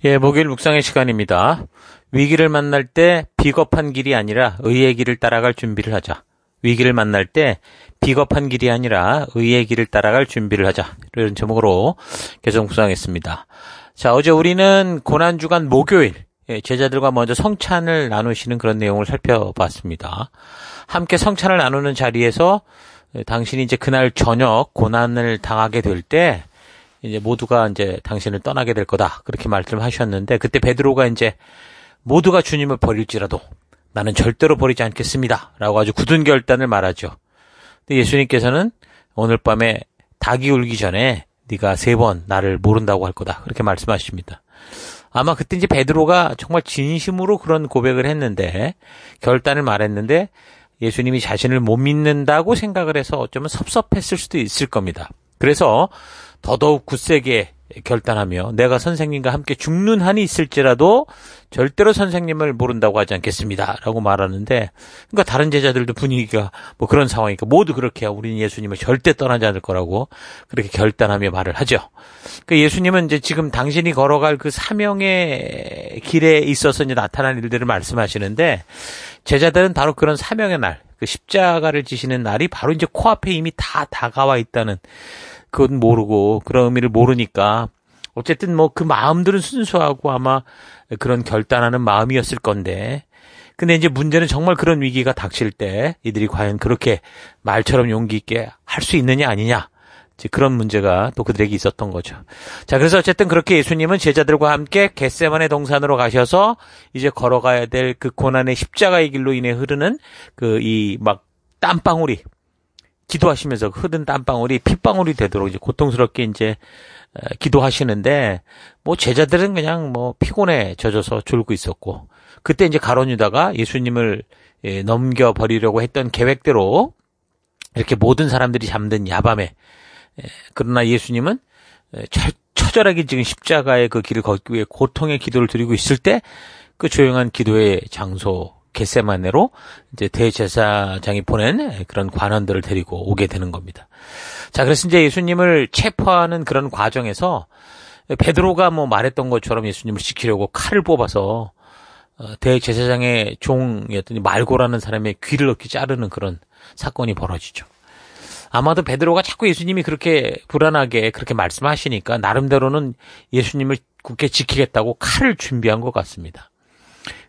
예, 목요일 묵상의 시간입니다. 위기를 만날 때 비겁한 길이 아니라 의의 길을 따라갈 준비를 하자. 위기를 만날 때 비겁한 길이 아니라 의의 길을 따라갈 준비를 하자. 이런 제목으로 계속 묵상했습니다. 자, 어제 우리는 고난주간 목요일, 제자들과 먼저 성찬을 나누시는 그런 내용을 살펴봤습니다. 함께 성찬을 나누는 자리에서 당신이 이제 그날 저녁 고난을 당하게 될 때 이제 모두가 이제 당신을 떠나게 될 거다. 그렇게 말씀하셨는데 그때 베드로가 이제 모두가 주님을 버릴지라도 나는 절대로 버리지 않겠습니다. 라고 아주 굳은 결단을 말하죠. 근데 예수님께서는 오늘 밤에 닭이 울기 전에 네가 3번 나를 모른다고 할 거다. 그렇게 말씀하십니다. 아마 그때 이제 베드로가 정말 진심으로 그런 고백을 했는데 결단을 말했는데 예수님이 자신을 못 믿는다고 생각을 해서 어쩌면 섭섭했을 수도 있을 겁니다. 그래서 더더욱 굳세게 결단하며 내가 선생님과 함께 죽는 한이 있을지라도 절대로 선생님을 모른다고 하지 않겠습니다. 라고 말하는데 그러니까 다른 제자들도 분위기가 뭐 그런 상황이니까 모두 그렇게 우리는 예수님을 절대 떠나지 않을 거라고 그렇게 결단하며 말을 하죠. 그러니까 예수님은 이제 지금 당신이 걸어갈 그 사명의 길에 있어서 이제 나타난 일들을 말씀하시는데 제자들은 바로 그런 사명의 날, 그 십자가를 지시는 날이 바로 이제 코앞에 이미 다 다가와 있다는 그건 모르고 그런 의미를 모르니까 어쨌든 뭐 그 마음들은 순수하고 아마 그런 결단하는 마음이었을 건데 근데 이제 문제는 정말 그런 위기가 닥칠 때 이들이 과연 그렇게 말처럼 용기 있게 할 수 있느냐 아니냐 그런 문제가 또 그들에게 있었던 거죠. 자, 그래서 어쨌든 그렇게 예수님은 제자들과 함께 겟세마네 동산으로 가셔서 이제 걸어가야 될 그 고난의 십자가의 길로 인해 흐르는 그 이 막 땀방울이 기도하시면서 흐른 땀방울이 핏방울이 되도록 이제 고통스럽게 이제 기도하시는데 뭐 제자들은 그냥 뭐 피곤에 젖어서 졸고 있었고 그때 이제 가룟 유다가 예수님을 넘겨버리려고 했던 계획대로 이렇게 모든 사람들이 잠든 야밤에 그러나 예수님은 처절하게 지금 십자가의 그 길을 걷기 위해 고통의 기도를 드리고 있을 때 그 조용한 기도의 장소 겟세마네로 이제 대제사장이 보낸 그런 관원들을 데리고 오게 되는 겁니다. 자, 그래서 이제 예수님을 체포하는 그런 과정에서 베드로가 뭐 말했던 것처럼 예수님을 지키려고 칼을 뽑아서 대제사장의 종이었더니 말고라는 사람의 귀를 이렇게 자르는 그런 사건이 벌어지죠. 아마도 베드로가 자꾸 예수님이 그렇게 불안하게 그렇게 말씀하시니까 나름대로는 예수님을 굳게 지키겠다고 칼을 준비한 것 같습니다.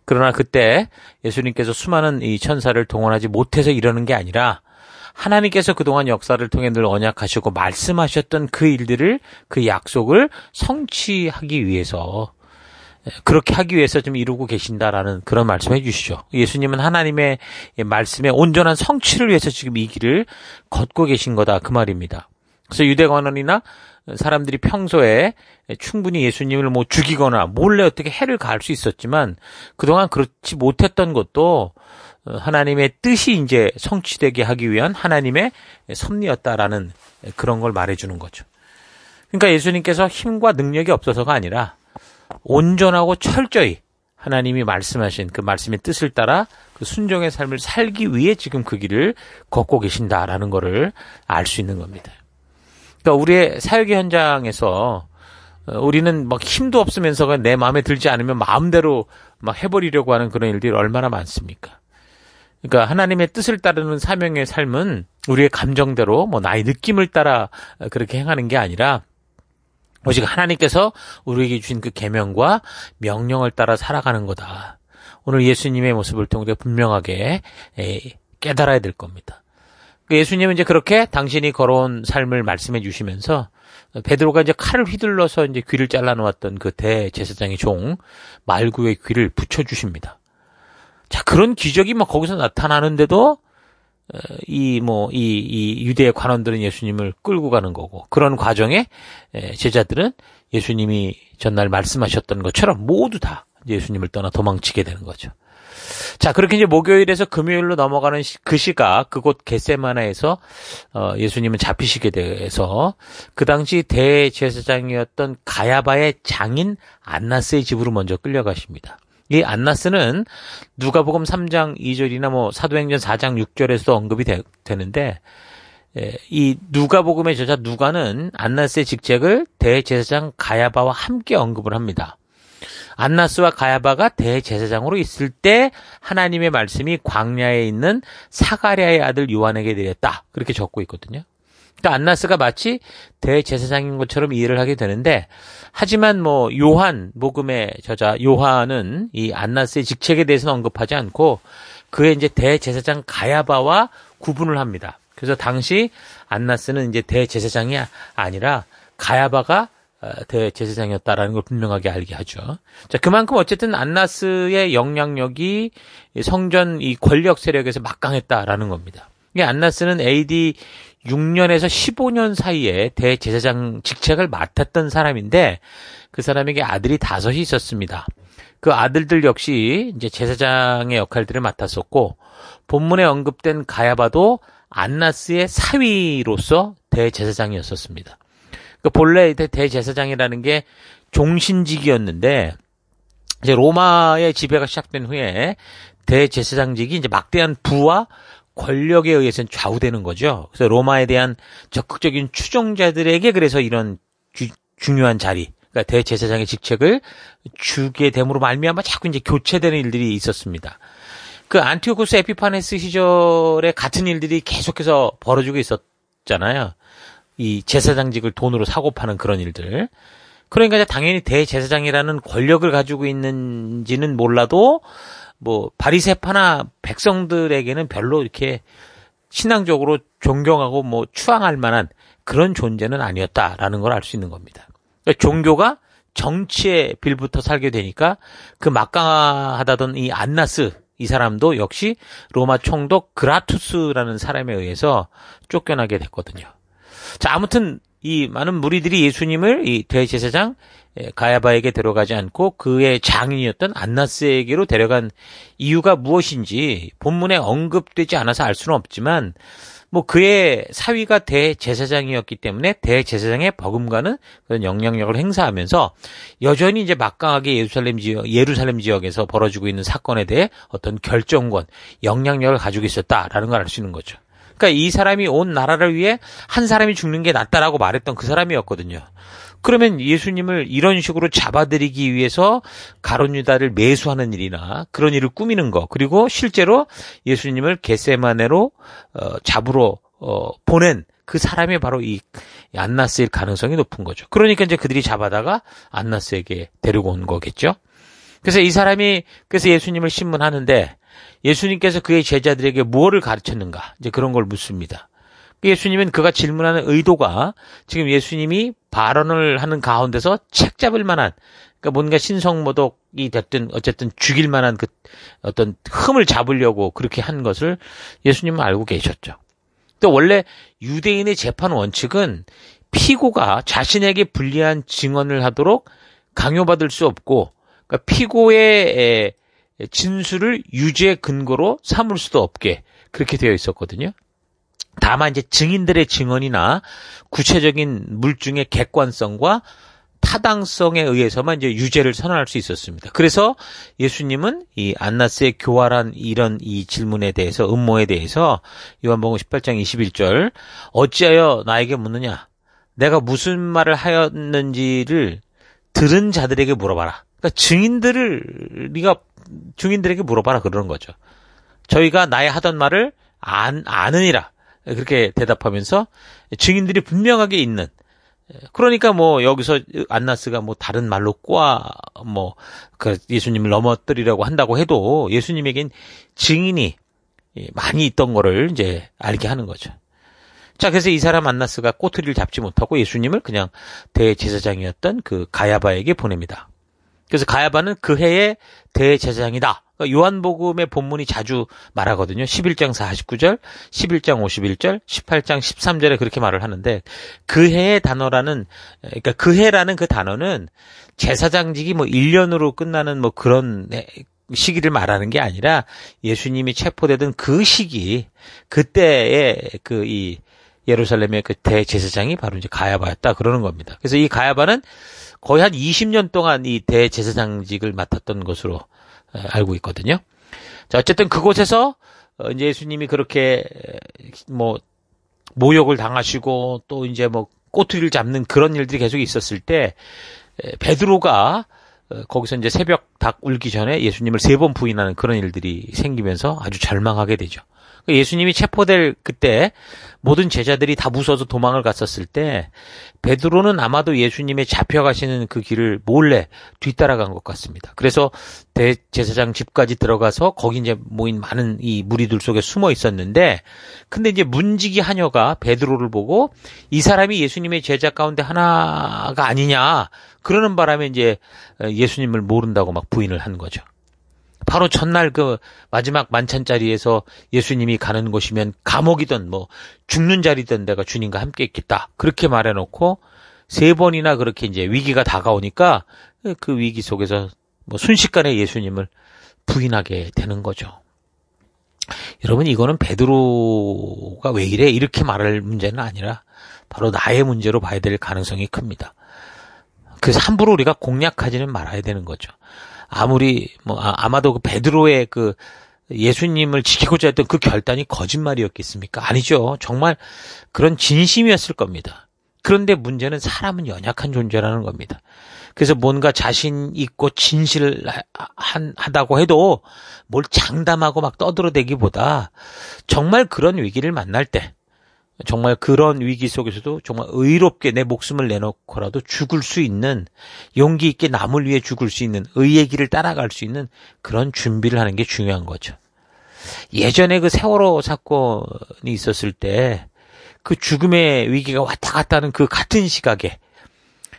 그러나 그때 예수님께서 수많은 이 천사를 동원하지 못해서 이러는 게 아니라 하나님께서 그동안 역사를 통해 늘 언약하시고 말씀하셨던 그 일들을 그 약속을 성취하기 위해서 그렇게 하기 위해서 좀 이루고 계신다라는 그런 말씀해 주시죠. 예수님은 하나님의 말씀의 온전한 성취를 위해서 지금 이 길을 걷고 계신 거다 그 말입니다. 그래서 유대관원이나 사람들이 평소에 충분히 예수님을 뭐 죽이거나 몰래 어떻게 해를 가할 수 있었지만 그동안 그렇지 못했던 것도 하나님의 뜻이 이제 성취되게 하기 위한 하나님의 섭리였다라는 그런 걸 말해주는 거죠. 그러니까 예수님께서 힘과 능력이 없어서가 아니라 온전하고 철저히 하나님이 말씀하신 그 말씀의 뜻을 따라 그 순종의 삶을 살기 위해 지금 그 길을 걷고 계신다라는 거를 알 수 있는 겁니다. 그러니까 우리의 사역의 현장에서 우리는 막 힘도 없으면서 내 마음에 들지 않으면 마음대로 막 해버리려고 하는 그런 일들이 얼마나 많습니까? 그러니까 하나님의 뜻을 따르는 사명의 삶은 우리의 감정대로 뭐 나의 느낌을 따라 그렇게 행하는 게 아니라 오직 하나님께서 우리에게 주신 그 계명과 명령을 따라 살아가는 거다. 오늘 예수님의 모습을 통해 우리가 분명하게 깨달아야 될 겁니다. 예수님은 이제 그렇게 당신이 걸어온 삶을 말씀해 주시면서 베드로가 이제 칼을 휘둘러서 이제 귀를 잘라놓았던 그 대제사장의 종 말구의 귀를 붙여주십니다. 자, 그런 기적이 막 거기서 나타나는데도 이 유대의 관원들은 예수님을 끌고 가는 거고 그런 과정에 제자들은 예수님이 전날 말씀하셨던 것처럼 모두 다 예수님을 떠나 도망치게 되는 거죠. 자, 그렇게 이제 목요일에서 금요일로 넘어가는 그 시각, 그곳 겟세마네에서 예수님은 잡히시게 돼서 그 당시 대제사장이었던 가야바의 장인 안나스의 집으로 먼저 끌려가십니다. 이 안나스는 누가복음 3장 2절이나 뭐 사도행전 4장 6절에서도 언급이 되는데 이 누가복음의 저자 누가는 안나스의 직책을 대제사장 가야바와 함께 언급을 합니다. 안나스와 가야바가 대제사장으로 있을 때 하나님의 말씀이 광야에 있는 사가랴의 아들 요한에게 내렸다. 그렇게 적고 있거든요. 그러니까 안나스가 마치 대제사장인 것처럼 이해를 하게 되는데, 하지만 뭐 요한 복음의 저자 요한은 이 안나스의 직책에 대해서는 언급하지 않고 그의 이제 대제사장 가야바와 구분을 합니다. 그래서 당시 안나스는 이제 대제사장이 아니라 가야바가 대제사장이었다라는 걸 분명하게 알게 하죠. 자, 그만큼 어쨌든 안나스의 영향력이 성전 이 권력 세력에서 막강했다라는 겁니다. 이 안나스는 AD 6년에서 15년 사이에 대제사장 직책을 맡았던 사람인데, 그 사람에게 아들이 5이 있었습니다. 그 아들들 역시 이제 제사장의 역할들을 맡았었고, 본문에 언급된 가야바도 안나스의 사위로서 대제사장이었었습니다. 그 본래 대제사장이라는 게 종신직이었는데, 이제 로마의 지배가 시작된 후에 대제사장직이 이제 막대한 부와 권력에 의해서는 좌우되는 거죠. 그래서 로마에 대한 적극적인 추종자들에게 그래서 이런 중요한 자리, 그러니까 대제사장의 직책을 주게 됨으로 말미암아 자꾸 이제 교체되는 일들이 있었습니다. 그 안티오쿠스 에피파네스 시절에 같은 일들이 계속해서 벌어지고 있었잖아요. 이 제사장직을 돈으로 사고 파는 그런 일들. 그러니까 이제 당연히 대제사장이라는 권력을 가지고 있는지는 몰라도 뭐 바리새파나 백성들에게는 별로 이렇게 신앙적으로 존경하고 뭐 추앙할 만한 그런 존재는 아니었다라는 걸 알 수 있는 겁니다. 그러니까 종교가 정치에 빌부터 살게 되니까 그 막강하다던 이 안나스 이 사람도 역시 로마 총독 그라투스라는 사람에 의해서 쫓겨나게 됐거든요. 자, 아무튼 이 많은 무리들이 예수님을 이 대제사장 가야바에게 데려가지 않고 그의 장인이었던 안나스에게로 데려간 이유가 무엇인지 본문에 언급되지 않아서 알 수는 없지만, 뭐 그의 사위가 대제사장이었기 때문에 대제사장의 버금가는 그런 영향력을 행사하면서 여전히 이제 막강하게 예루살렘 지역에서 벌어지고 있는 사건에 대해 어떤 결정권, 영향력을 가지고 있었다라는 걸 알 수 있는 거죠. 그러니까 이 사람이 온 나라를 위해 한 사람이 죽는 게 낫다라고 말했던 그 사람이었거든요. 그러면 예수님을 이런 식으로 잡아들이기 위해서 가룟 유다를 매수하는 일이나 그런 일을 꾸미는 거, 그리고 실제로 예수님을 겟세마네로 잡으러 보낸 그 사람이 바로 이 안나스일 가능성이 높은 거죠. 그러니까 이제 그들이 잡아다가 안나스에게 데리고 온 거겠죠. 그래서 이 사람이 그래서 예수님을 신문하는데, 예수님께서 그의 제자들에게 무엇을 가르쳤는가? 이제 그런 걸 묻습니다. 예수님은 그가 질문하는 의도가 지금 예수님이 발언을 하는 가운데서 책 잡을 만한, 그러니까 뭔가 신성모독이 됐든 어쨌든 죽일 만한 그 어떤 흠을 잡으려고 그렇게 한 것을 예수님은 알고 계셨죠. 또 원래 유대인의 재판 원칙은 피고가 자신에게 불리한 증언을 하도록 강요받을 수 없고, 그러니까 피고의 진술을 유죄 근거로 삼을 수도 없게 그렇게 되어 있었거든요. 다만 이제 증인들의 증언이나 구체적인 물증의 객관성과 타당성에 의해서만 이제 유죄를 선언할 수 있었습니다. 그래서 예수님은 이 안나스의 교활한 이런 이 질문에 대해서, 음모에 대해서 요한복음 18장 21절 어찌하여 나에게 묻느냐? 내가 무슨 말을 하였는지를 들은 자들에게 물어봐라. 그러니까 증인들에게 물어봐라 그러는 거죠. 저희가 나의 하던 말을 아느니라. 그렇게 대답하면서 증인들이 분명하게 있는, 그러니까 뭐 여기서 안나스가 뭐 다른 말로 그 예수님을 넘어뜨리려고 한다고 해도 예수님에겐 증인이 많이 있던 거를 이제 알게 하는 거죠. 자, 그래서 이 사람 안나스가 꼬투리를 잡지 못하고 예수님을 그냥 대제사장이었던 그 가야바에게 보냅니다. 그래서 가야바는 그 해의 대제사장이다. 그러니까 요한복음의 본문이 자주 말하거든요. 11장 49절, 11장 51절, 18장 13절에 그렇게 말을 하는데, 그 해의 단어라는, 그러니까 그 해라는 그 단어는 제사장직이 뭐 1년으로 끝나는 뭐 그런 시기를 말하는 게 아니라 예수님이 체포되던 그 시기, 그때의 이 예루살렘의 그 대제사장이 바로 이제 가야바였다 그러는 겁니다. 그래서 이 가야바는 거의 한 20년 동안 이 대제사장직을 맡았던 것으로 알고 있거든요. 자, 어쨌든 그곳에서 이제 예수님이 그렇게 뭐 모욕을 당하시고 또 이제 뭐 꼬투리를 잡는 그런 일들이 계속 있었을 때 베드로가 거기서 이제 새벽 닭 울기 전에 예수님을 3번 부인하는 그런 일들이 생기면서 아주 절망하게 되죠. 예수님이 체포될 그때 모든 제자들이 다 무서워서 도망을 갔었을 때 베드로는 아마도 예수님의 잡혀가시는 그 길을 몰래 뒤따라간 것 같습니다. 그래서 대제사장 집까지 들어가서 거기 이제 모인 많은 이 무리들 속에 숨어 있었는데, 근데 이제 문지기 하녀가 베드로를 보고 이 사람이 예수님의 제자 가운데 하나가 아니냐 그러는 바람에 이제 예수님을 모른다고 막 부인을 한 거죠. 바로 전날 그 마지막 만찬 자리에서 예수님이 가는 곳이면 감옥이든 뭐 죽는 자리든 내가 주님과 함께 있겠다. 그렇게 말해놓고 3번이나 그렇게 이제 위기가 다가오니까 그 위기 속에서 뭐 순식간에 예수님을 부인하게 되는 거죠. 여러분, 이거는 베드로가 왜 이래? 이렇게 말할 문제는 아니라 바로 나의 문제로 봐야 될 가능성이 큽니다. 그래서 함부로 우리가 공략하지는 말아야 되는 거죠. 아마도 그 베드로의 그 예수님을 지키고자 했던 그 결단이 거짓말이었겠습니까? 아니죠. 정말 그런 진심이었을 겁니다. 그런데 문제는 사람은 연약한 존재라는 겁니다. 그래서 뭔가 자신 있고 진실하다고 해도 뭘 장담하고 막 떠들어대기보다 정말 그런 위기를 만날 때, 정말 그런 위기 속에서도 정말 의롭게 내 목숨을 내놓고라도 죽을 수 있는, 용기 있게 남을 위해 죽을 수 있는, 의의 길을 따라갈 수 있는 그런 준비를 하는 게 중요한 거죠. 예전에 그 세월호 사건이 있었을 때 그 죽음의 위기가 왔다 갔다 하는 그 같은 시각에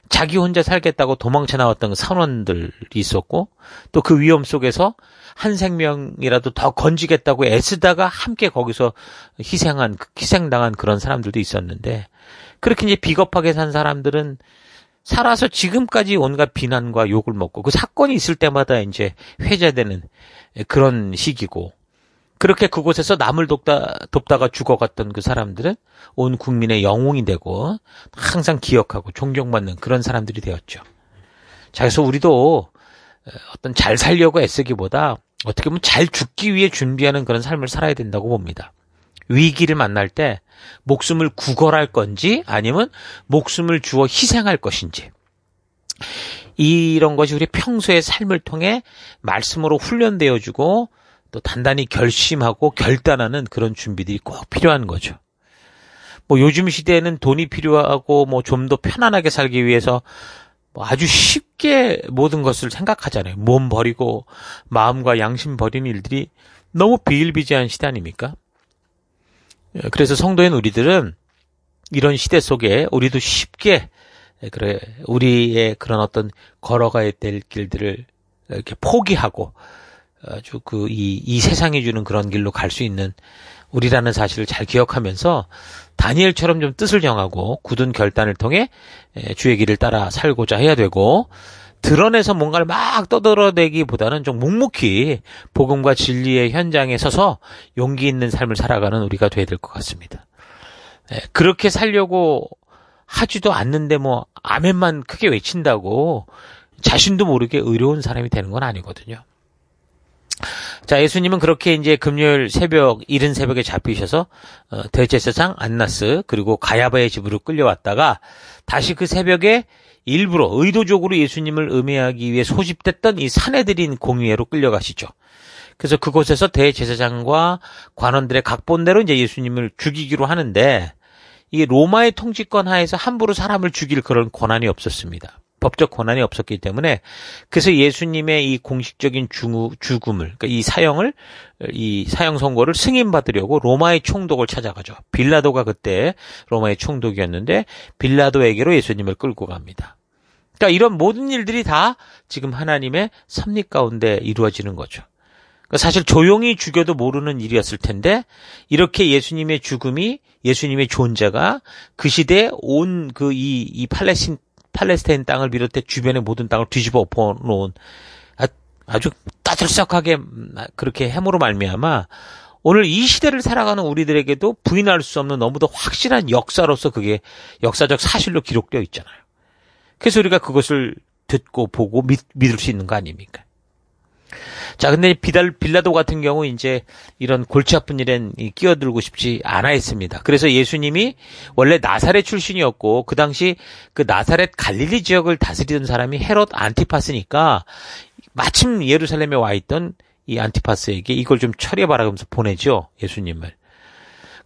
자기 혼자 살겠다고 도망쳐 나왔던 선원들이 있었고, 또 그 위험 속에서 한 생명이라도 더 건지겠다고 애쓰다가 함께 거기서 희생당한 그런 사람들도 있었는데, 그렇게 이제 비겁하게 산 사람들은 살아서 지금까지 온갖 비난과 욕을 먹고 그 사건이 있을 때마다 이제 회자되는 그런 시기고, 그렇게 그곳에서 남을 돕다가 죽어갔던 그 사람들은 온 국민의 영웅이 되고 항상 기억하고 존경받는 그런 사람들이 되었죠. 자, 그래서 우리도 어떤 잘 살려고 애쓰기보다 어떻게 보면 잘 죽기 위해 준비하는 그런 삶을 살아야 된다고 봅니다. 위기를 만날 때 목숨을 구걸할 건지 아니면 목숨을 주어 희생할 것인지, 이런 것이 우리 평소의 삶을 통해 말씀으로 훈련되어주고 또 단단히 결심하고 결단하는 그런 준비들이 꼭 필요한 거죠. 뭐 요즘 시대에는 돈이 필요하고 뭐 좀 더 편안하게 살기 위해서 아주 쉽게 모든 것을 생각하잖아요. 몸 버리고 마음과 양심 버리는 일들이 너무 비일비재한 시대 아닙니까? 그래서 성도인 우리들은 이런 시대 속에 우리도 쉽게 우리의 그런 어떤 걸어가야 될 길들을 이렇게 포기하고 아주 이 세상이 주는 그런 길로 갈 수 있는 우리라는 사실을 잘 기억하면서 다니엘처럼 좀 뜻을 정하고 굳은 결단을 통해 주의 길을 따라 살고자 해야 되고, 드러내서 뭔가를 막 떠들어대기보다는 좀 묵묵히 복음과 진리의 현장에 서서 용기 있는 삶을 살아가는 우리가 돼야 될 것 같습니다. 그렇게 살려고 하지도 않는데 뭐 아멘만 크게 외친다고 자신도 모르게 의로운 사람이 되는 건 아니거든요. 자, 예수님은 그렇게 이제 금요일 새벽, 이른 새벽에 잡히셔서 대제사장 안나스 그리고 가야바의 집으로 끌려왔다가 다시 그 새벽에 일부러 의도적으로 예수님을 음해하기 위해 소집됐던 이 사내들인 공회로 끌려가시죠. 그래서 그곳에서 대제사장과 관원들의 각본대로 이제 예수님을 죽이기로 하는데, 이 로마의 통치권 하에서 함부로 사람을 죽일 그런 권한이 없었습니다. 법적 권한이 없었기 때문에, 그래서 예수님의 이 공식적인 죽음을, 그러니까 이 사형 선고를 승인받으려고 로마의 총독을 찾아가죠. 빌라도가 그때 로마의 총독이었는데 빌라도에게로 예수님을 끌고 갑니다. 그러니까 이런 모든 일들이 다 지금 하나님의 섭리 가운데 이루어지는 거죠. 그러니까 사실 조용히 죽여도 모르는 일이었을 텐데, 이렇게 예수님의 죽음이, 예수님의 존재가 그 시대에 온 이 팔레스타인 땅을 비롯해 주변의 모든 땅을 뒤집어 엎어놓은 아주 따들썩하게 그렇게 해모로 말미암아 오늘 이 시대를 살아가는 우리들에게도 부인할 수 없는 너무도 확실한 역사로서 그게 역사적 사실로 기록되어 있잖아요. 그래서 우리가 그것을 듣고 보고 믿을 수 있는 거 아닙니까? 자, 근데 빌라도 같은 경우 이제 이런 골치 아픈 일엔 끼어들고 싶지 않아 했습니다. 그래서 예수님이 원래 나사렛 출신이었고 그 당시 그 나사렛 갈릴리 지역을 다스리던 사람이 헤롯 안티파스니까 마침 예루살렘에 와 있던 이 안티파스에게 이걸 좀 처리해봐라 하면서 보내죠, 예수님을.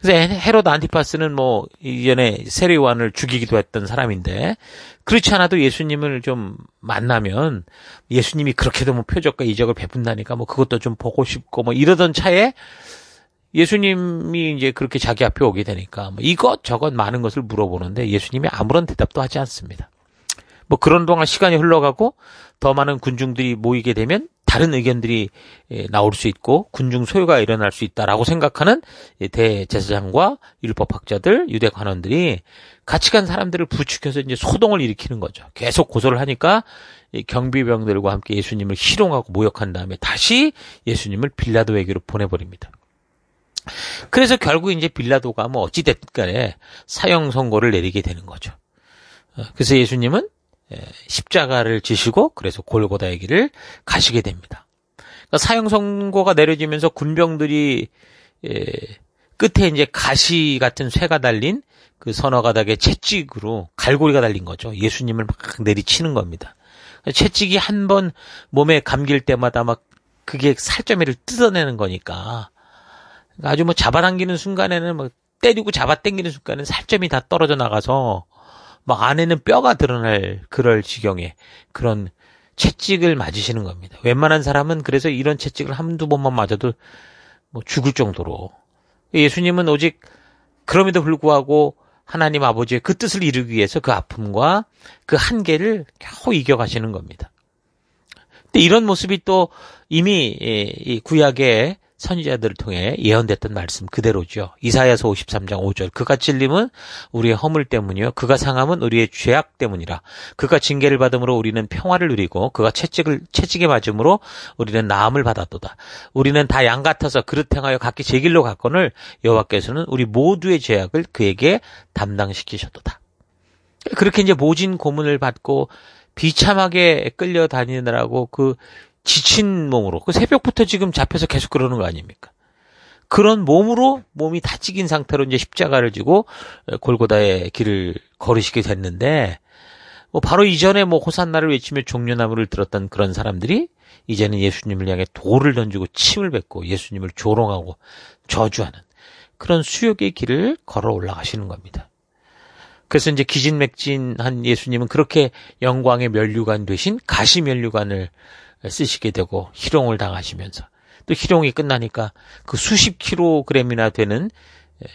그래서 헤롯 안티파스는 뭐 이전에 세례 요한을 죽이기도 했던 사람인데 그렇지 않아도 예수님을 좀 만나면 예수님이 그렇게도 뭐 표적과 이적을 베푼다니까 뭐 그것도 좀 보고 싶고 뭐 이러던 차에 예수님이 이제 그렇게 자기 앞에 오게 되니까 뭐 이것저것 많은 것을 물어보는데 예수님이 아무런 대답도 하지 않습니다. 뭐 그런 동안 시간이 흘러가고 더 많은 군중들이 모이게 되면 다른 의견들이 나올 수 있고 군중 소요가 일어날 수 있다라고 생각하는 대제사장과 율법학자들, 유대 관원들이 같이 간 사람들을 부추겨서 이제 소동을 일으키는 거죠. 계속 고소를 하니까 경비병들과 함께 예수님을 희롱하고 모욕한 다음에 다시 예수님을 빌라도에게로 보내버립니다. 그래서 결국 이제 빌라도가 뭐 어찌됐든 간에 사형 선고를 내리게 되는 거죠. 그래서 예수님은 십자가를 지시고 그래서 골고다의 길을 가시게 됩니다. 그러니까 사형 선고가 내려지면서 군병들이 끝에 이제 가시 같은 쇠가 달린 그 서너 가닥의 채찍으로 갈고리가 달린 거죠. 예수님을 막 내리치는 겁니다. 채찍이 한 번 몸에 감길 때마다 막 그게 살점이를 뜯어내는 거니까 아주 뭐 잡아당기는 순간에는 뭐 때리고 잡아당기는 순간에는 살점이 다 떨어져 나가서 막 안에는 뼈가 드러날 그럴 지경에 그런 채찍을 맞으시는 겁니다. 웬만한 사람은 그래서 이런 채찍을 한두 번만 맞아도 뭐 죽을 정도로 예수님은 오직 그럼에도 불구하고 하나님 아버지의 그 뜻을 이루기 위해서 그 아픔과 그 한계를 겨우 이겨가시는 겁니다. 근데 이런 모습이 또 이미 이 구약의 선지자들을 통해 예언됐던 말씀 그대로죠. 이사야서 53장 5절. 그가 찔림은 우리의 허물 때문이요. 그가 상함은 우리의 죄악 때문이라. 그가 징계를 받음으로 우리는 평화를 누리고 그가 채찍에 맞음으로 우리는 나음을 받았도다. 우리는 다 양 같아서 그릇 행하여 각기 제 길로 갔거늘 여호와께서는 우리 모두의 죄악을 그에게 담당시키셨도다. 그렇게 이제 모진 고문을 받고 비참하게 끌려다니느라고 그 지친 몸으로, 그 새벽부터 지금 잡혀서 계속 그러는 거 아닙니까? 그런 몸으로 몸이 다 찢긴 상태로 이제 십자가를 지고 골고다의 길을 걸으시게 됐는데, 뭐 바로 이전에 뭐 호산나를 외치며 종려나무를 들었던 그런 사람들이 이제는 예수님을 향해 돌을 던지고 침을 뱉고 예수님을 조롱하고 저주하는 그런 수욕의 길을 걸어 올라가시는 겁니다. 그래서 이제 기진맥진한 예수님은 그렇게 영광의 면류관 되신 가시 면류관을 쓰시게 되고 희롱을 당하시면서 또 희롱이 끝나니까 그 수십 킬로그램이나 되는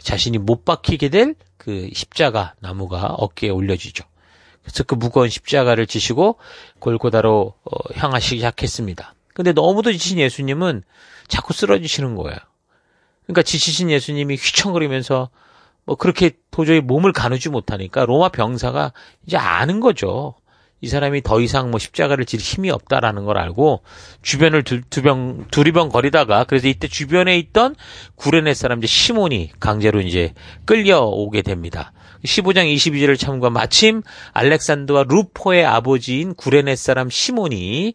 자신이 못 박히게 될 그 십자가 나무가 어깨에 올려지죠. 그래서 그 무거운 십자가를 지시고 골고다로 향하시기 시작했습니다. 근데 너무도 지친 예수님은 자꾸 쓰러지시는 거예요. 그러니까 지치신 예수님이 휘청거리면서 뭐 그렇게 도저히 몸을 가누지 못하니까 로마 병사가 이제 아는 거죠. 이 사람이 더 이상 뭐 십자가를 질 힘이 없다라는 걸 알고 주변을 두리번 거리다가 그래서 이때 주변에 있던 구레네 사람 이제 시몬이 강제로 이제 끌려오게 됩니다. 15장 22절을 참고 마침 알렉산더와 루포의 아버지인 구레네 사람 시몬이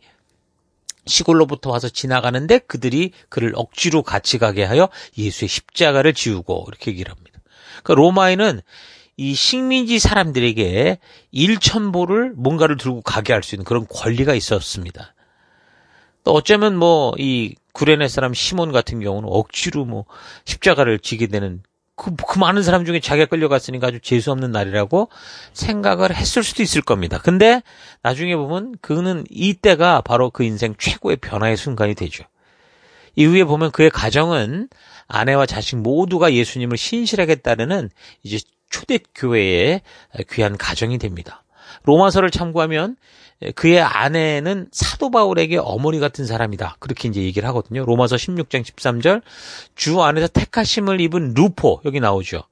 시골로부터 와서 지나가는데 그들이 그를 억지로 같이 가게 하여 예수의 십자가를 지우고 이렇게 얘기를 합니다. 그러니까 로마에는 이 식민지 사람들에게 일천보를 뭔가를 들고 가게 할 수 있는 그런 권리가 있었습니다. 또 어쩌면 뭐 이 구레네 사람 시몬 같은 경우는 억지로 뭐 십자가를 지게 되는 그 많은 사람 중에 자기가 끌려갔으니까 아주 재수없는 날이라고 생각을 했을 수도 있을 겁니다. 근데 나중에 보면 그는 이때가 바로 그 인생 최고의 변화의 순간이 되죠. 이후에 보면 그의 가정은 아내와 자식 모두가 예수님을 신실하게 따르는 이제 초대교회의 귀한 가정이 됩니다. 로마서를 참고하면 그의 아내는 사도 바울에게 어머니 같은 사람이다. 그렇게 이제 얘기를 하거든요. 로마서 16장 13절 주 안에서 택하심을 입은 루포 여기 나오죠.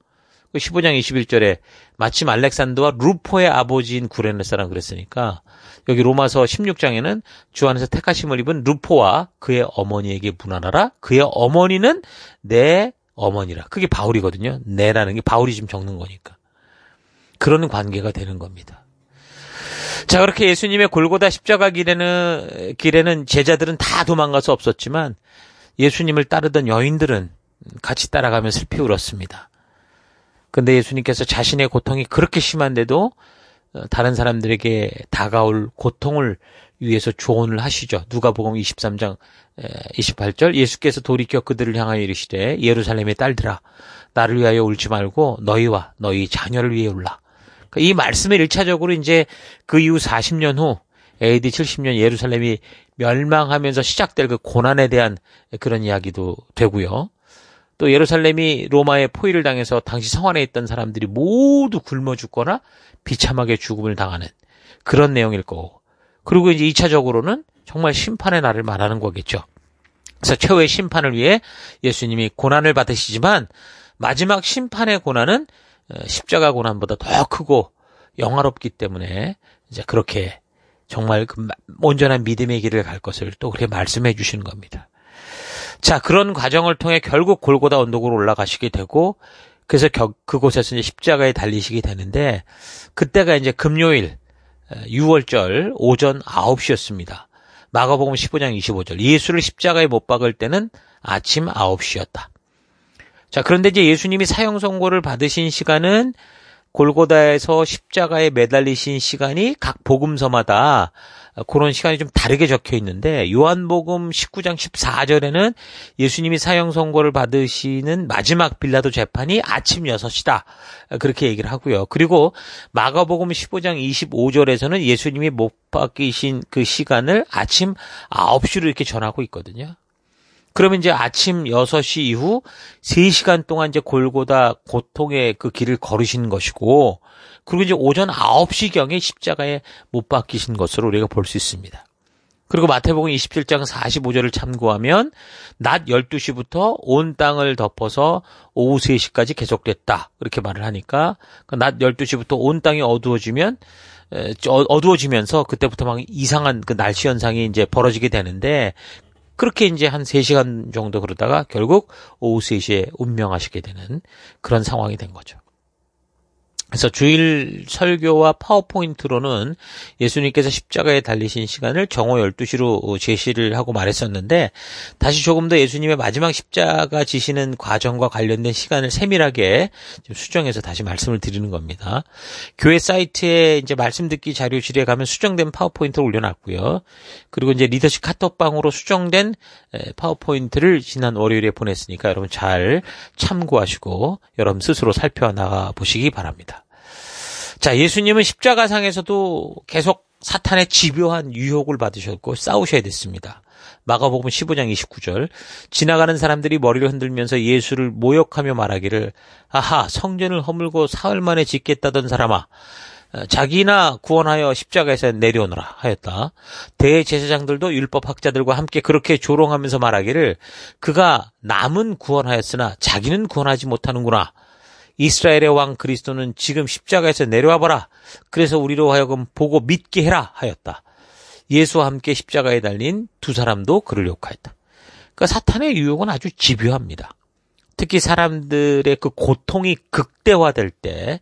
15장 21절에 마침 알렉산더와 루포의 아버지인 구레네 사람 그랬으니까 여기 로마서 16장에는 주 안에서 택하심을 입은 루포와 그의 어머니에게 문안하라. 그의 어머니는 내 어머니라. 그게 바울이거든요. 내라는 게 바울이 지금 적는 거니까. 그런 관계가 되는 겁니다. 자, 그렇게 예수님의 골고다 십자가 길에는 제자들은 다 도망가서 없었지만 예수님을 따르던 여인들은 같이 따라가며 슬피 울었습니다. 근데 예수님께서 자신의 고통이 그렇게 심한데도 다른 사람들에게 다가올 고통을 위해서 조언을 하시죠. 누가복음 23장 28절, 예수께서 돌이켜 그들을 향하여 이르시되 예루살렘의 딸들아, 나를 위하여 울지 말고 너희와 너희 자녀를 위해 울라. 이 말씀을 1차적으로 이제 그 이후 40년 후 AD 70년 예루살렘이 멸망하면서 시작될 그 고난에 대한 그런 이야기도 되고요. 또 예루살렘이 로마의 포위를 당해서 당시 성 안에 있던 사람들이 모두 굶어 죽거나 비참하게 죽음을 당하는 그런 내용일 거고. 그리고 이제 2차적으로는 정말 심판의 날을 말하는 거겠죠. 그래서 최후의 심판을 위해 예수님이 고난을 받으시지만 마지막 심판의 고난은 십자가 고난보다 더 크고 영화롭기 때문에 이제 그렇게 정말 그 온전한 믿음의 길을 갈 것을 또 그렇게 말씀해 주시는 겁니다. 자, 그런 과정을 통해 결국 골고다 언덕으로 올라가시게 되고, 그래서 그곳에서 이제 십자가에 달리시게 되는데, 그때가 이제 금요일 6월절 오전 9시였습니다. 마가복음 15장 25절. 예수를 십자가에 못 박을 때는 아침 9시였다. 자, 그런데 이제 예수님이 사형 선고를 받으신 시간은 골고다에서 십자가에 매달리신 시간이 각 복음서마다 그런 시간이 좀 다르게 적혀 있는데, 요한복음 19장 14절에는 예수님이 사형 선고를 받으시는 마지막 빌라도 재판이 아침 6시다. 그렇게 얘기를 하고요. 그리고 마가복음 15장 25절에서는 예수님이 못 박히신 그 시간을 아침 9시로 이렇게 전하고 있거든요. 그러면 이제 아침 6시 이후 3시간 동안 이제 골고다 고통의 그 길을 걸으신 것이고, 그리고 이제 오전 9시경에 십자가에 못 박히신 것으로 우리가 볼 수 있습니다. 그리고 마태복음 27장 45절을 참고하면 낮 12시부터 온 땅을 덮어서 오후 3시까지 계속됐다. 그렇게 말을 하니까 낮 12시부터 온 땅이 어두워지면서 그때부터 막 이상한 그 날씨 현상이 이제 벌어지게 되는데, 그렇게 이제 한 3시간 정도 그러다가 결국 오후 3시에 운명하시게 되는 그런 상황이 된 거죠. 그래서 주일 설교와 파워포인트로는 예수님께서 십자가에 달리신 시간을 정오 12시로 제시를 하고 말했었는데, 다시 조금 더 예수님의 마지막 십자가 지시는 과정과 관련된 시간을 세밀하게 좀 수정해서 다시 말씀을 드리는 겁니다. 교회 사이트에 이제 말씀 듣기 자료실에 가면 수정된 파워포인트를 올려놨고요. 그리고 이제 리더십 카톡방으로 수정된 파워포인트를 지난 월요일에 보냈으니까 여러분 잘 참고하시고 여러분 스스로 살펴나가 보시기 바랍니다. 자, 예수님은 십자가상에서도 계속 사탄의 집요한 유혹을 받으셨고 싸우셔야 됐습니다. 마가복음 15장 29절, 지나가는 사람들이 머리를 흔들면서 예수를 모욕하며 말하기를, 아하, 성전을 허물고 사흘 만에 짓겠다던 사람아, 자기나 구원하여 십자가에서 내려오너라 하였다. 대제사장들도 율법학자들과 함께 그렇게 조롱하면서 말하기를, 그가 남은 구원하였으나 자기는 구원하지 못하는구나. 이스라엘의 왕 그리스도는 지금 십자가에서 내려와 봐라. 그래서 우리로 하여금 보고 믿게 해라 하였다. 예수와 함께 십자가에 달린 두 사람도 그를 욕하였다. 그러니까 사탄의 유혹은 아주 집요합니다. 특히 사람들의 그 고통이 극대화될 때,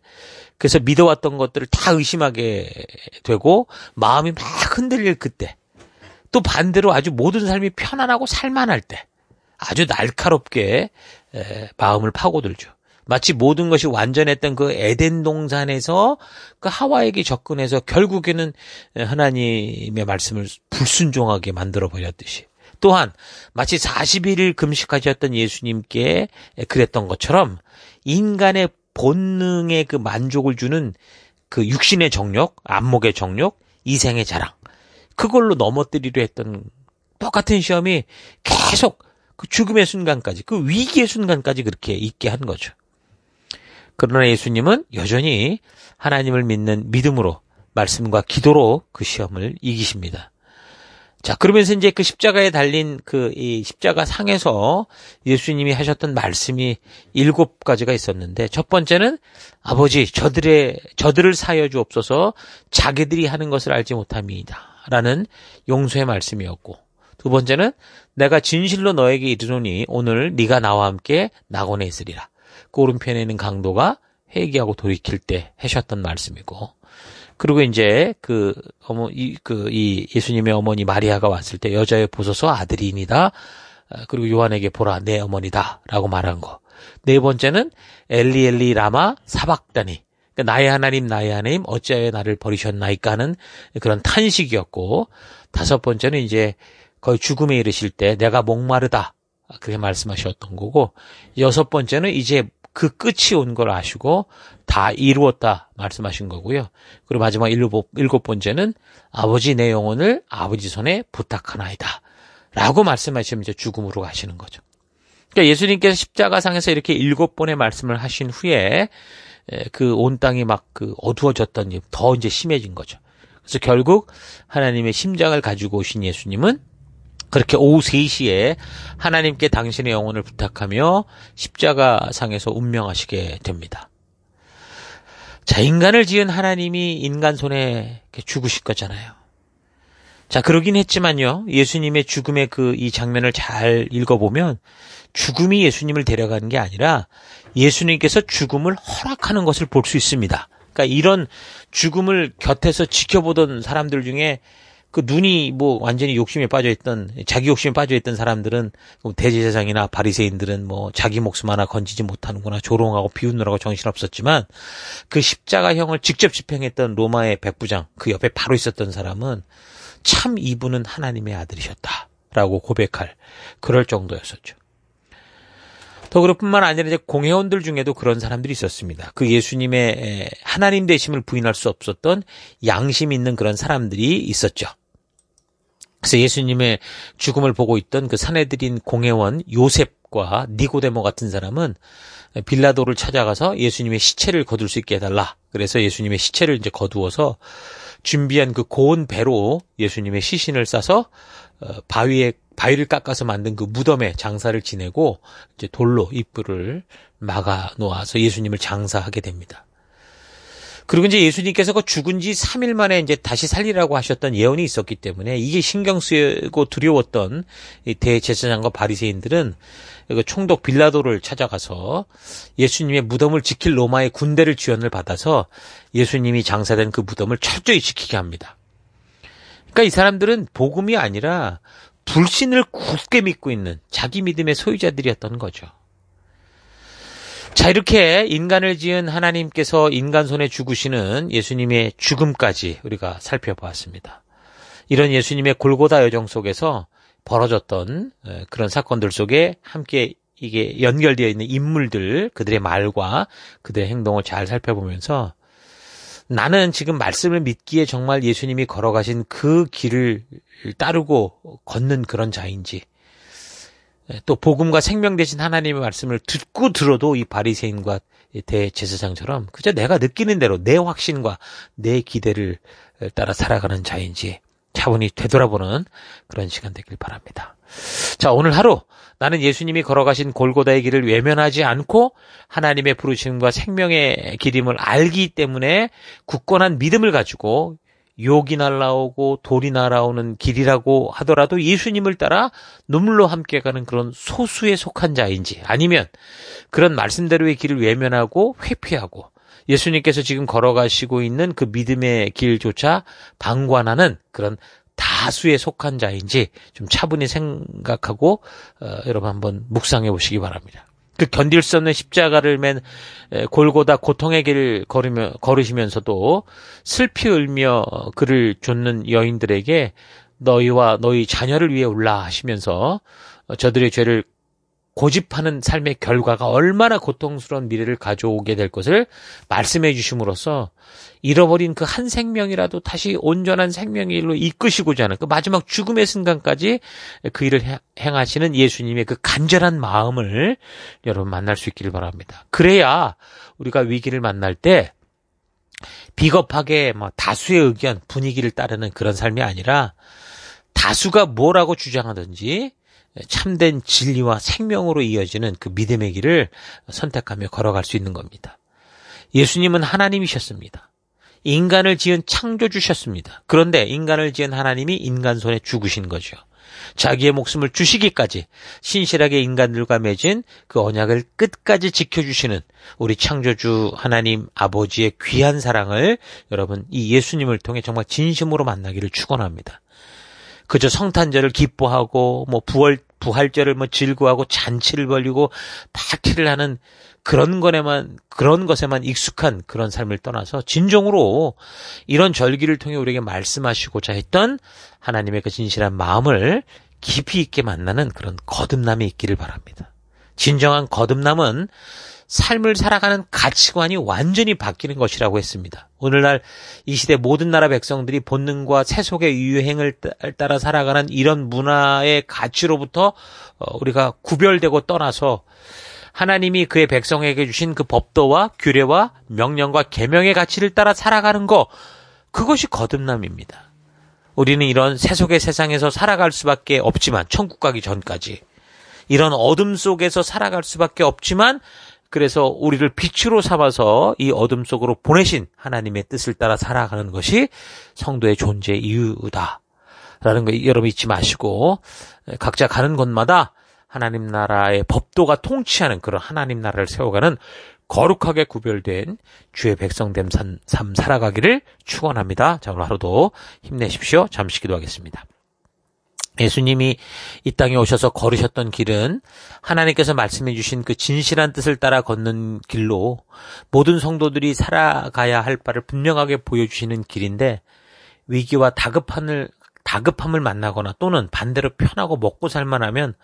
그래서 믿어왔던 것들을 다 의심하게 되고 마음이 막 흔들릴 그때, 또 반대로 아주 모든 삶이 편안하고 살만할 때 아주 날카롭게 마음을 파고들죠. 마치 모든 것이 완전했던 그 에덴 동산에서 그 하와에게 접근해서 결국에는 하나님의 말씀을 불순종하게 만들어버렸듯이, 또한 마치 40일을 금식하셨던 예수님께 그랬던 것처럼 인간의 본능의 그 만족을 주는 그 육신의 정욕, 안목의 정욕, 이생의 자랑, 그걸로 넘어뜨리려 했던 똑같은 시험이 계속 그 죽음의 순간까지, 그 위기의 순간까지 그렇게 있게 한 거죠. 그러나 예수님은 여전히 하나님을 믿는 믿음으로, 말씀과 기도로 그 시험을 이기십니다. 자, 그러면서 이제 그 십자가에 달린 이 십자가 상에서 예수님이 하셨던 말씀이 7가지가 있었는데, 첫 번째는 아버지, 저들을 사하여 주옵소서, 자기들이 하는 것을 알지 못함이다 라는 용서의 말씀이었고, 두 번째는 내가 진실로 너에게 이르노니 오늘 네가 나와 함께 낙원에 있으리라. 그 오른편에 있는 강도가 회개하고 돌이킬 때 하셨던 말씀이고, 그리고 이제 이 예수님의 어머니 마리아가 왔을 때 여자여 보소서 아들이니이다. 그리고 요한에게 보라 내 어머니다 라고 말한 거. 네 번째는 엘리 엘리 라마 사박다니. 그러니까 나의 하나님 어찌하여 나를 버리셨나이까 하는 그런 탄식이었고, 다섯 번째는 이제 거의 죽음에 이르실 때 내가 목마르다 그렇게 말씀하셨던 거고, 여섯 번째는 이제 그 끝이 온 걸 아시고 다 이루었다 말씀하신 거고요. 그리고 마지막 일곱 번째는 아버지 내 영혼을 아버지 손에 부탁하나이다 라고 말씀하시면 이제 죽음으로 가시는 거죠. 그러니까 예수님께서 십자가상에서 이렇게 7번의 말씀을 하신 후에 그 온 땅이 막 어두워졌던 더 이제 심해진 거죠. 그래서 결국 하나님의 심장을 가지고 오신 예수님은 그렇게 오후 3시에 하나님께 당신의 영혼을 부탁하며 십자가상에서 운명하시게 됩니다. 자, 인간을 지은 하나님이 인간 손에 죽으실 거잖아요. 자, 그러긴 했지만요. 예수님의 죽음의 이 장면을 잘 읽어보면 죽음이 예수님을 데려가는 게 아니라 예수님께서 죽음을 허락하는 것을 볼 수 있습니다. 그러니까 이런 죽음을 곁에서 지켜보던 사람들 중에 그 눈이 완전히 자기 욕심에 빠져있던 사람들은 대제사장이나 바리새인들은 자기 목숨 하나 건지지 못하는구나 조롱하고 비웃느라고 정신없었지만, 그 십자가형을 직접 집행했던 로마의 백부장 그 옆에 바로 있었던 사람은 참 이분은 하나님의 아들이셨다라고 고백할 그럴 정도였었죠. 더 그럴 뿐만 아니라 이제 공회원들 중에도 그런 사람들이 있었습니다. 그 예수님의 하나님 되심을 부인할 수 없었던 양심 있는 그런 사람들이 있었죠. 그래서 예수님의 죽음을 보고 있던 그 사내들인 공회원 요셉과 니고데모 같은 사람은 빌라도를 찾아가서 예수님의 시체를 거둘 수 있게 해달라. 그래서 예수님의 시체를 이제 거두어서 준비한 그 고운 배로 예수님의 시신을 싸서 바위를 깎아서 만든 그 무덤에 장사를 지내고 이제 돌로 이불을 막아 놓아서 예수님을 장사하게 됩니다. 그리고 이제 예수님께서 죽은 지 3일 만에 이제 다시 살리라고 하셨던 예언이 있었기 때문에 이게 신경 쓰이고 두려웠던 이 대제사장과 바리새인들은 그 총독 빌라도를 찾아가서 예수님의 무덤을 지킬 로마의 군대를 지원을 받아서 예수님이 장사된 그 무덤을 철저히 지키게 합니다. 그러니까 이 사람들은 복음이 아니라 불신을 굳게 믿고 있는 자기 믿음의 소유자들이었던 거죠. 자, 이렇게 인간을 지은 하나님께서 인간 손에 죽으시는 예수님의 죽음까지 우리가 살펴보았습니다. 이런 예수님의 골고다 여정 속에서 벌어졌던 그런 사건들 속에 함께 이게 연결되어 있는 인물들, 그들의 말과 그들의 행동을 잘 살펴보면서 나는 지금 말씀을 믿기에 정말 예수님이 걸어가신 그 길을 따르고 걷는 그런 자인지, 또 복음과 생명 되신 하나님의 말씀을 듣고 들어도 이 바리새인과 대제사장처럼 그저 내가 느끼는 대로 내 확신과 내 기대를 따라 살아가는 자인지 차분히 되돌아보는 그런 시간 되길 바랍니다. 자, 오늘 하루 나는 예수님이 걸어가신 골고다의 길을 외면하지 않고 하나님의 부르심과 생명의 길임을 알기 때문에 굳건한 믿음을 가지고 욕이 날라오고 돌이 날아오는 길이라고 하더라도 예수님을 따라 눈물로 함께 가는 그런 소수에 속한 자인지, 아니면 그런 말씀대로의 길을 외면하고 회피하고 예수님께서 지금 걸어가시고 있는 그 믿음의 길조차 방관하는 그런 다수에 속한 자인지 좀 차분히 생각하고 여러분 한번 묵상해 보시기 바랍니다. 그 견딜 수 없는 십자가를 맨 골고다 고통의 길을 걸으시면서도 슬피 울며 그를 좇는 여인들에게 너희와 너희 자녀를 위해 울라 하시면서 저들의 죄를 고집하는 삶의 결과가 얼마나 고통스러운 미래를 가져오게 될 것을 말씀해 주심으로써 잃어버린 그 한 생명이라도 다시 온전한 생명의 일로 이끄시고자 하는 그 마지막 죽음의 순간까지 그 일을 행하시는 예수님의 그 간절한 마음을 여러분 만날 수 있기를 바랍니다. 그래야 우리가 위기를 만날 때 비겁하게 다수의 의견, 분위기를 따르는 그런 삶이 아니라 다수가 뭐라고 주장하든지 참된 진리와 생명으로 이어지는 그 믿음의 길을 선택하며 걸어갈 수 있는 겁니다. 예수님은 하나님이셨습니다. 인간을 지은 창조주셨습니다. 그런데 인간을 지은 하나님이 인간 손에 죽으신 거죠. 자기의 목숨을 주시기까지 신실하게 인간들과 맺은 그 언약을 끝까지 지켜주시는 우리 창조주 하나님 아버지의 귀한 사랑을 여러분 이 예수님을 통해 정말 진심으로 만나기를 축원합니다. 그저 성탄절을 기뻐하고 부활절을 즐거워하고 잔치를 벌이고 파티를 하는 그런 것에만 익숙한 그런 삶을 떠나서 진정으로 이런 절기를 통해 우리에게 말씀하시고자 했던 하나님의 그 진실한 마음을 깊이 있게 만나는 그런 거듭남이 있기를 바랍니다. 진정한 거듭남은 삶을 살아가는 가치관이 완전히 바뀌는 것이라고 했습니다. 오늘날 이 시대 모든 나라 백성들이 본능과 세속의 유행을 따라 살아가는 이런 문화의 가치로부터 우리가 구별되고 떠나서 하나님이 그의 백성에게 주신 그 법도와 규례와 명령과 계명의 가치를 따라 살아가는 것, 그것이 거듭남입니다. 우리는 이런 세속의 세상에서 살아갈 수밖에 없지만, 천국 가기 전까지 이런 어둠 속에서 살아갈 수밖에 없지만, 그래서 우리를 빛으로 삼아서 이 어둠 속으로 보내신 하나님의 뜻을 따라 살아가는 것이 성도의 존재 이유다라는 거 여러분 잊지 마시고, 각자 가는 곳마다 하나님 나라의 법도가 통치하는 그런 하나님 나라를 세워가는 거룩하게 구별된 주의 백성됨 삶 살아가기를 축원합니다. 자, 오늘 하루도 힘내십시오. 잠시 기도하겠습니다. 예수님이 이 땅에 오셔서 걸으셨던 길은 하나님께서 말씀해 주신 그 진실한 뜻을 따라 걷는 길로 모든 성도들이 살아가야 할 바를 분명하게 보여주시는 길인데, 위기와 다급함을 만나거나 또는 반대로 편하고 먹고 살만하면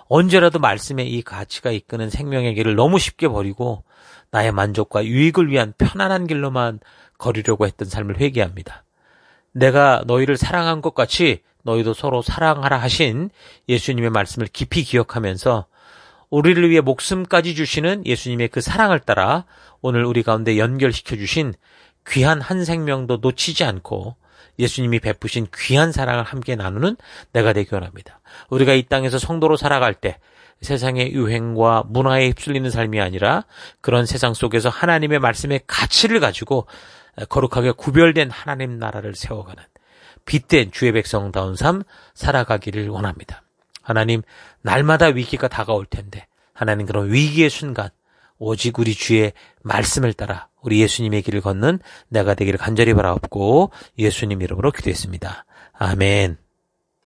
언제라도 말씀의 이 가치가 이끄는 생명의 길을 너무 쉽게 버리고 나의 만족과 유익을 위한 편안한 길로만 걸으려고 했던 삶을 회개합니다. 내가 너희를 사랑한 것 같이 너희도 서로 사랑하라 하신 예수님의 말씀을 깊이 기억하면서 우리를 위해 목숨까지 주시는 예수님의 그 사랑을 따라 오늘 우리 가운데 연결시켜 주신 귀한 한 생명도 놓치지 않고 예수님이 베푸신 귀한 사랑을 함께 나누는 내가 되기 원합니다. 우리가 이 땅에서 성도로 살아갈 때 세상의 유행과 문화에 휩쓸리는 삶이 아니라 그런 세상 속에서 하나님의 말씀의 가치를 가지고 거룩하게 구별된 하나님 나라를 세워가는 빛된 주의 백성다운 삶 살아가기를 원합니다. 하나님, 날마다 위기가 다가올 텐데 하나님 그런 위기의 순간 오직 우리 주의 말씀을 따라 우리 예수님의 길을 걷는 내가 되기를 간절히 바라옵고 예수님 이름으로 기도했습니다. 아멘.